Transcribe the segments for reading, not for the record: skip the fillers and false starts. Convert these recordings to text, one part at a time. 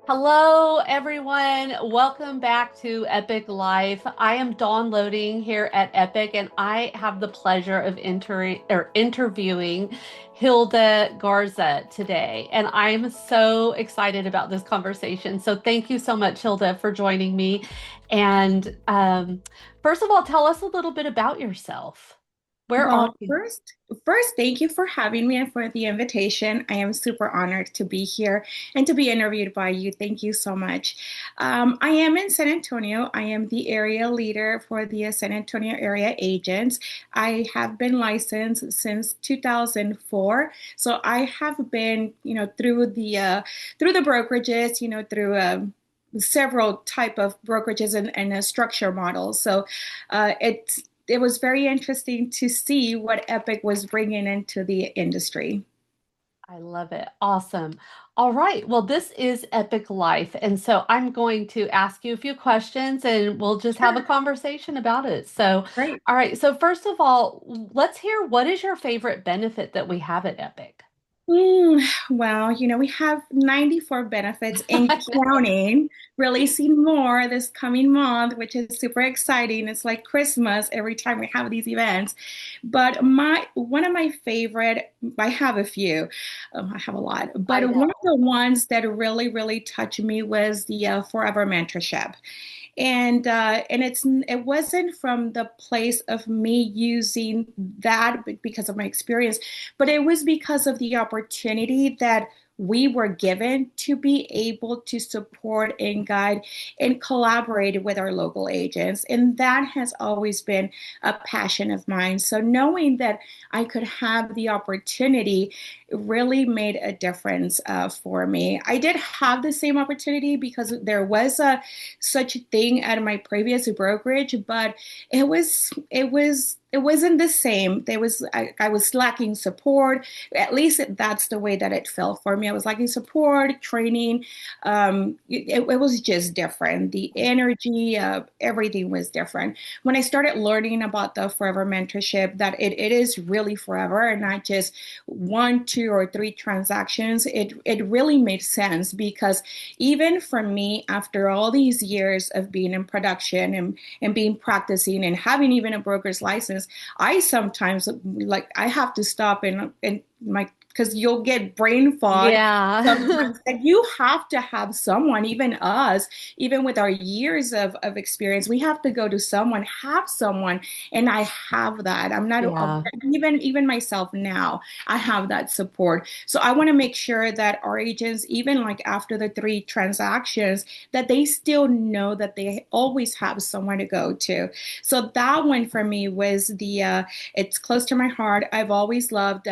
Hello, everyone. Welcome back to Epic Life. I am Dawn Loding here at Epic, and I have the pleasure of interviewing Hilda Garza today. And I'm so excited about this conversation. So thank you so much, Hilda, for joining me. And first of all, tell us a little bit about yourself. Where are Well, you? first, thank you for having me and for the invitation. I am super honored to be here and to be interviewed by you. Thank you so much. I am in San Antonio. I am the area leader for the San Antonio area agents. I have been licensed since 2004, so I have been, through the brokerages, through several type of brokerages and a structure model. So it was very interesting to see what Epic was bringing into the industry. I love it. Awesome. All right. Well, this is Epic Life. And so I'm going to ask you a few questions and we'll just have a Sure. conversation about it. So, Great. all right. So, first of all, let's hear what is your favorite benefit that we have at Epic? Well, we have 94 benefits and counting, releasing more this coming month, which is super exciting. It's like Christmas every time we have these events. But my one of my favorite, I have a few, I have a lot, but I one of know. the ones that really touched me was the Forever Mentorship. And it wasn't from the place of me using that because of my experience, but it was because of the opportunity that we were given to be able to support and guide and collaborate with our local agents. And that has always been a passion of mine. So knowing that I could have the opportunity really made a difference for me. I did have the same opportunity because there was a such a thing at my previous brokerage, but it wasn't the same. I was lacking support. At least that's the way that it felt for me. I was lacking support, training. It was just different. The energy, everything was different. When I started learning about the forever mentorship, that it is really forever and not just one, two, or three transactions, it really made sense because even for me, after all these years of being in production and being practicing and having even a broker's license, I sometimes like I have to stop and my because you'll get brain fog Yeah. sometimes and you have to have someone, even us, even with our years of experience, we have to go to someone, have someone, and I have that. I'm not Yeah. even myself now, I have that support. So I want to make sure that our agents, even like after the three transactions, that they still know that they always have someone to go to. So that one for me was it's close to my heart. I've always loved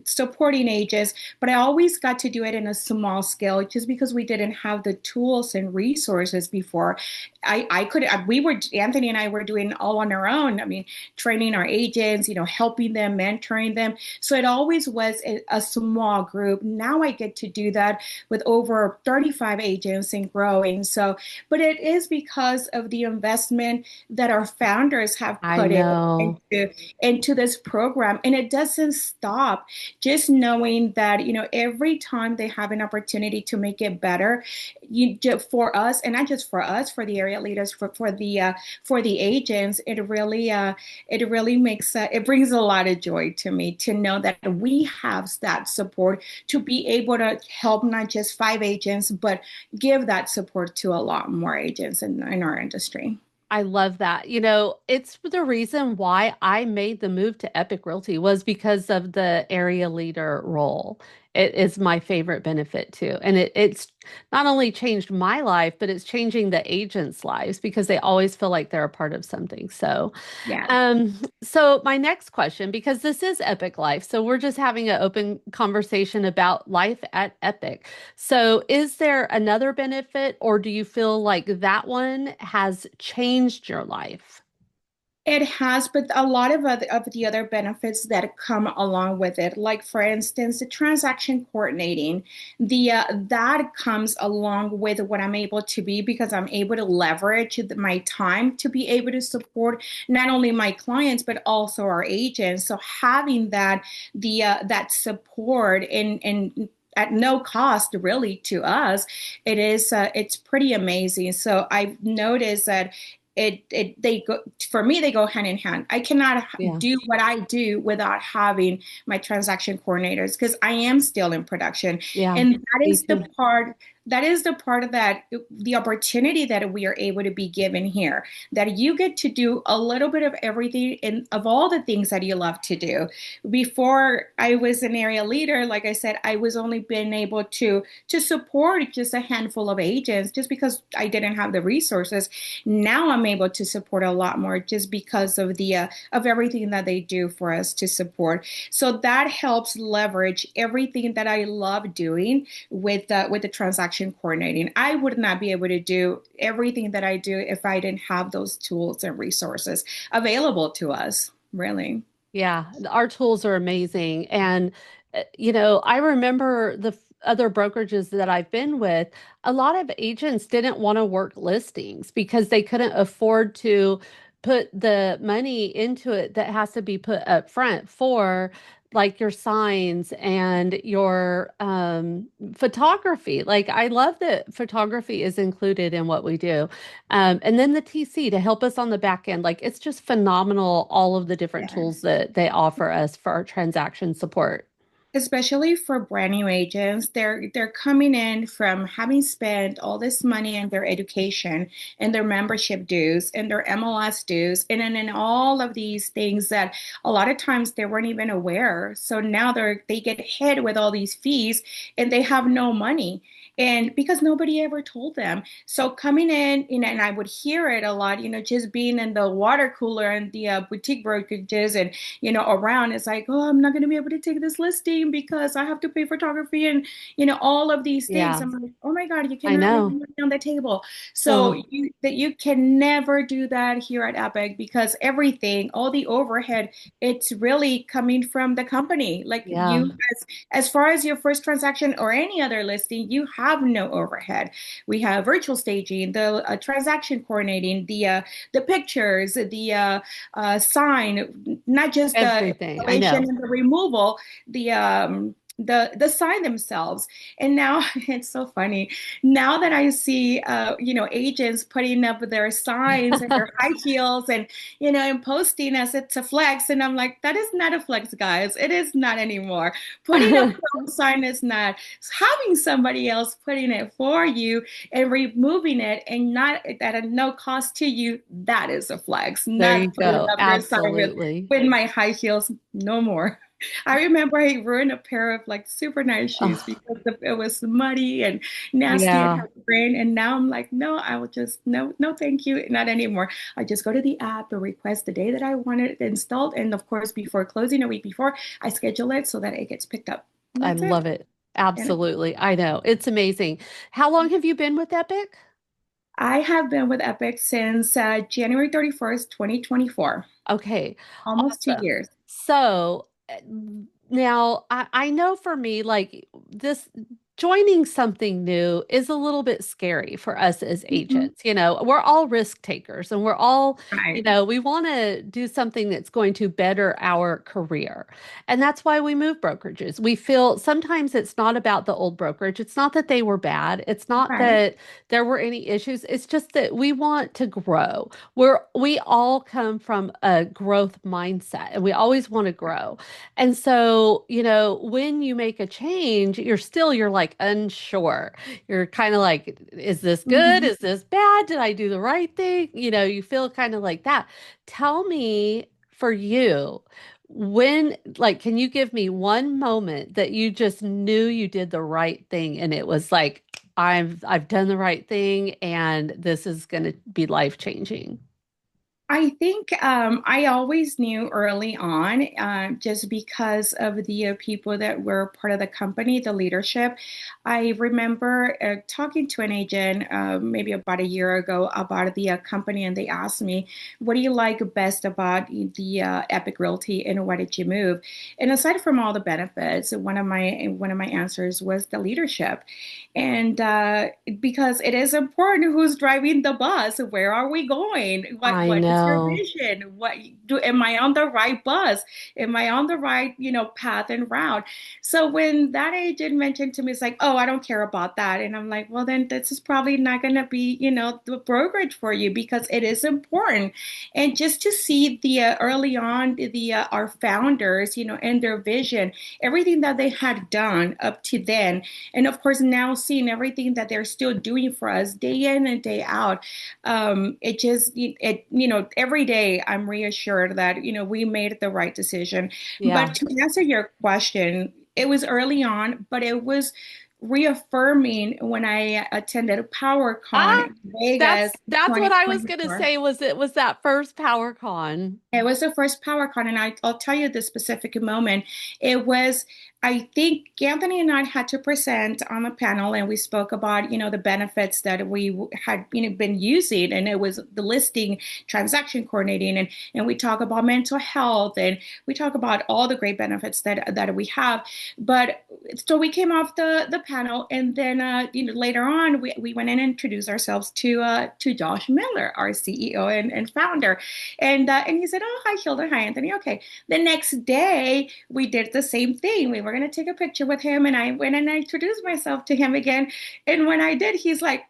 supporting agents, but I always got to do it in a small scale just because we didn't have the tools and resources before. I could, we were, Anthony and I were doing all on our own. I mean, training our agents, helping them, mentoring them. So it always was a small group. Now I get to do that with over 35 agents and growing. So, but it is because of the investment that our founders have I put in know. into this program. And it doesn't stop. Just knowing that, every time they have an opportunity to make it better, for us, and not just for us, for the area leaders, for the agents, it really makes it brings a lot of joy to me to know that we have that support to be able to help not just five agents, but give that support to a lot more agents in our industry. I love that. It's the reason why I made the move to Epic Realty was because of the area leader role. It is my favorite benefit too. And it's not only changed my life, but it's changing the agents' lives because they always feel like they're a part of something. So, Yeah. so my next question, because this is Epic Life, so we're just having an open conversation about life at Epic. So, is there another benefit, or do you feel like that one has changed your life? It has, but a lot of the other benefits that come along with it, like for instance, the transaction coordinating, the that comes along with what I'm able to be because I'm able to leverage my time to be able to support not only my clients but also our agents. So having that support and at no cost really to us. It's pretty amazing. So I've noticed that they go, for me, they go hand in hand. I cannot Yeah. do what I do without having my transaction coordinators because I am still in production. Yeah. And that Me is the too. part of that, the opportunity that we are able to be given here, that you get to do a little bit of everything and of all the things that you love to do. Before I was an area leader, like I said, I was only been able to support just a handful of agents just because I didn't have the resources. Now I'm able to support a lot more just because of the of everything that they do for us to support. So that helps leverage everything that I love doing with the transaction coordinating. I would not be able to do everything that I do if I didn't have those tools and resources available to us, really. Yeah, our tools are amazing. And, I remember other brokerages that I've been with, a lot of agents didn't want to work listings because they couldn't afford to put the money into it that has to be put up front for like your signs and your photography. Like, I love that photography is included in what we do. And then the TC to help us on the back end. Like, it's just phenomenal, all of the different tools Yes. that they offer us for our transaction support. Especially for brand new agents, they're coming in from having spent all this money on their education and their membership dues and their MLS dues and then all of these things that a lot of times they weren't even aware. So now they get hit with all these fees and they have no money. And because nobody ever told them. So coming in, and I would hear it a lot, just being in the water cooler and the boutique brokerages and around. It's like, oh, I'm not going to be able to take this listing because I have to pay photography and, all of these things. Yeah, I'm like, oh my God, you I cannot leave know. money on the table. So Oh, you can never do that here at Epic because everything, all the overhead, it's really coming from the company. Like yeah. as far as your first transaction or any other listing, you have no overhead. We have virtual staging, the transaction coordinating, the pictures, the sign, not just the Everything. I installation know. and the removal, the sign themselves. And now it's so funny. Now that I see agents putting up their signs and their high heels and and posting as it's a flex, and I'm like, that is not a flex, guys. It is not anymore. Putting up your own sign is not. Having somebody else putting it for you and removing it and not at a no cost to you, that is a flex. There you Not putting go. up your sign Absolutely. with my high heels, no more. I remember I ruined a pair of like super nice shoes Oh, because it was muddy and nasty and yeah. had rain. And now I'm like, no, I will just no, no, thank you, not anymore. I just go to the app and request the day that I want it installed, and of course, before closing a week before, I schedule it so that it gets picked up. And I that's it. love it. And Absolutely. I know. It's amazing. How long have you been with Epic? I have been with Epic since January 31st, 2024, Okay. almost two Awesome. years. So now I know for me, like this joining something new is a little bit scary for us as Mhm. agents. We're all risk takers and we're all, Right, we want to do something that's going to better our career. And that's why we move brokerages. We feel sometimes it's not about the old brokerage. It's not that they were bad. It's not right. that there were any issues. It's just that we want to grow. We all come from a growth mindset and we always want to grow. And so, when you make a change, you're like unsure. You're kind of like, is this good? Mhm. Is this bad? Did I do the right thing? You feel kind of like that. Tell me for you, like, can you give me one moment that you just knew you did the right thing and it was like, I've done the right thing and this is going to be life changing. I think I always knew early on, just because of the people that were part of the company, the leadership. I remember talking to an agent maybe about a year ago about the company, and they asked me, "What do you like best about the Epic Realty, and why did you move?" And aside from all the benefits, one of my answers was the leadership, and because it is important who's driving the bus, where are we going, what I what is your know. vision, what am I on the right bus? Am I on the right, path and route? So when that agent mentioned to me, it's like, oh, I don't care about that. And I'm like, well, then this is probably not going to be, the brokerage for you because it is important. And just to see the early on, the our founders, and their vision, everything that they had done up to then, and of course now seeing everything that they're still doing for us day in and day out, it just every day I'm reassured that we made the right decision. Yeah. But to answer your question, it was early on, but it was reaffirming when I attended PowerCon Ah, in Vegas that's what I was gonna 2024. say. Was that first Power Con? It was the first PowerCon, and I'll tell you the specific moment. It was, I think Anthony and I had to present on the panel, and we spoke about, the benefits that we had, been using, and it was the listing, transaction coordinating, and we talk about mental health, and we talk about all the great benefits that we have. But so we came off the panel, and then, later on, we went and introduced ourselves to Josh Miller, our CEO and founder, and he said, "Oh, hi, Hilda. Hi, Anthony. Okay." The next day, we did the same thing. We were going to take a picture with him, and I went and I introduced myself to him again. And when I did, he's like,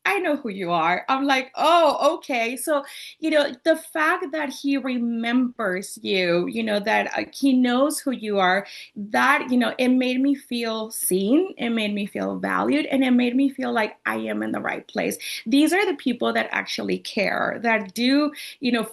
"I know who you are." I'm like, "Oh, okay." So, the fact that he remembers you, that he knows who you are, that, it made me feel seen, it made me feel valued, and it made me feel like I am in the right place. These are the people that actually care, that do,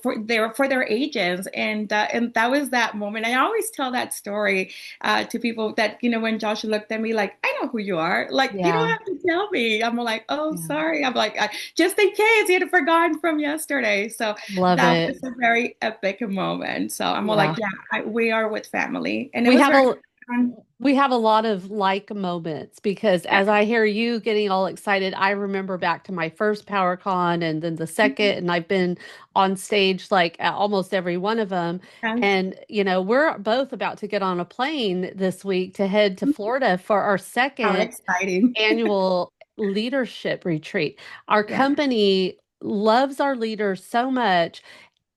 for their agents. And that was that moment. I always tell that story to people that, when Josh looked at me like, "I know who you are. Like, you don't Yeah. have to tell me." I'm like, "Oh, Yeah. sorry." I'm like, just in case you had forgotten from yesterday. So Love that was it. a very epic moment. So I'm all like, Yeah. yeah, we are with family. And it We was have very a fun. we have a lot of like moments because Yeah. as I hear you getting all excited, I remember back to my first PowerCon and then the second, and I've been on stage like at almost every one of them. And And, we're both about to get on a plane this week to head to Florida for our how second exciting. annual leadership retreat. Our Yeah. company loves our leaders so much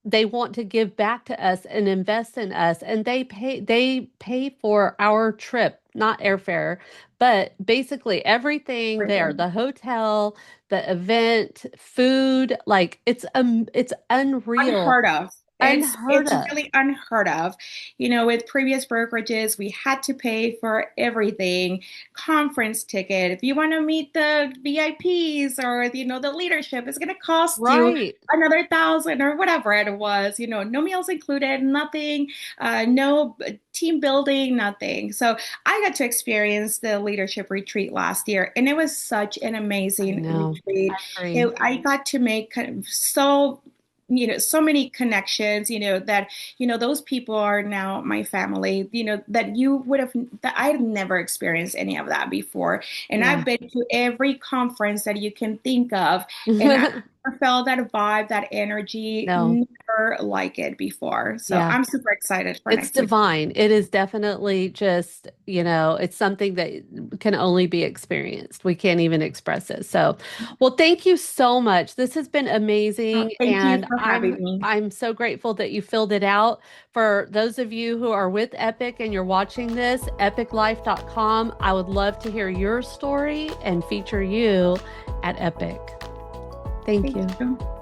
they want to give back to us and invest in us and they pay for our trip, not airfare, but basically everything there, Brilliant. the hotel, the event, food, like it's unreal, Unheard of. It's unheard it's of. really unheard of. With previous brokerages, we had to pay for everything, conference ticket. If you want to meet the VIPs or the leadership, it's going to cost you Right. another 1,000 or whatever it was. No meals included, nothing, no team building, nothing. So I got to experience the leadership retreat last year, and it was such an I amazing know. I retreat. agree. I got to make kind of so many connections, that, those people are now my family, that you would have, that I'd never experienced any of that before. And I've Yeah. been to every conference that you can think of, and I never felt that vibe, that energy, No. never like it before. So Yeah. I'm super excited for It's next week. divine. It is definitely just, it's something that can only be experienced. We can't even express it. So, well, thank you so much. This has been amazing, Thank you and for having me. I'm so grateful that you filled it out. For those of you who are with Epic and you're watching this, epiclife.com. I would love to hear your story and feature you at Epic. Thank Thank you. you.